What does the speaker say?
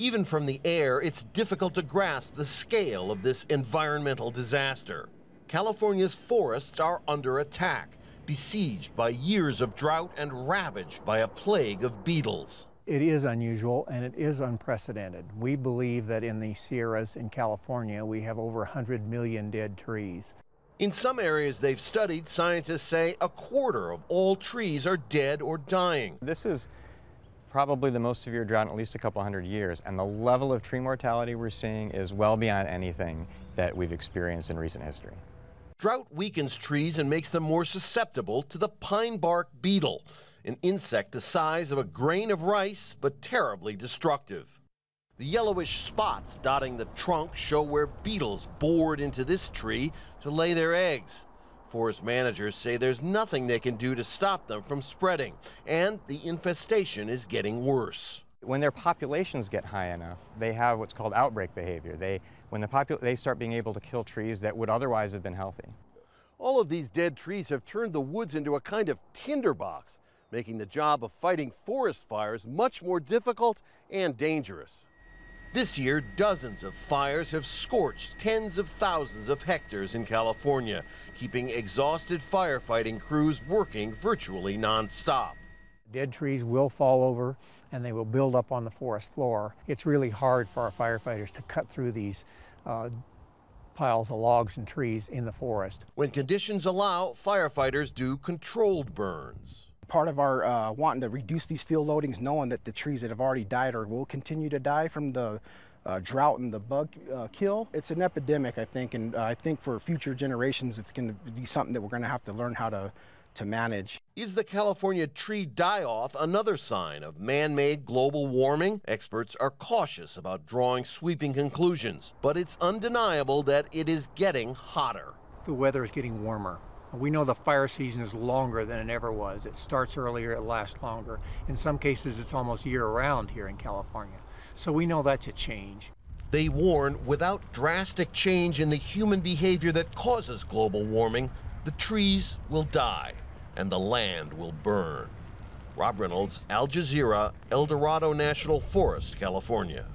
Even from the air, it's difficult to grasp the scale of this environmental disaster. California's forests are under attack, besieged by years of drought and ravaged by a plague of beetles. It is unusual and it is unprecedented. We believe that in the Sierras in California, we have over 100 million dead trees. In some areas they've studied, scientists say a quarter of all trees are dead or dying. This is probably the most severe drought in at least a couple hundred years, and the level of tree mortality we're seeing is well beyond anything that we've experienced in recent history. Drought weakens trees and makes them more susceptible to the pine bark beetle, an insect the size of a grain of rice but terribly destructive. The yellowish spots dotting the trunk show where beetles bored into this tree to lay their eggs. Forest managers say there's nothing they can do to stop them from spreading, and the infestation is getting worse. When their populations get high enough, they have what's called outbreak behavior. They start being able to kill trees that would otherwise have been healthy. All of these dead trees have turned the woods into a kind of tinderbox, making the job of fighting forest fires much more difficult and dangerous. This year, dozens of fires have scorched tens of thousands of hectares in California, keeping exhausted firefighting crews working virtually non-stop. Dead trees will fall over and they will build up on the forest floor. It's really hard for our firefighters to cut through these piles of logs and trees in the forest. When conditions allow, firefighters do controlled burns. Part of our wanting to reduce these field loadings, knowing that the trees that have already died or will continue to die from the drought and the bug kill, it's an epidemic, I think, and I think for future generations it's going to be something that we're going to have to learn how to manage. Is the California tree die-off another sign of man-made global warming? Experts are cautious about drawing sweeping conclusions, but it's undeniable that it is getting hotter. The weather is getting warmer. We know the fire season is longer than it ever was. It starts earlier, it lasts longer. In some cases, it's almost year-round here in California. So we know that's a change. They warn without drastic change in the human behavior that causes global warming, the trees will die and the land will burn. Rob Reynolds, Al Jazeera, Eldorado National Forest, California.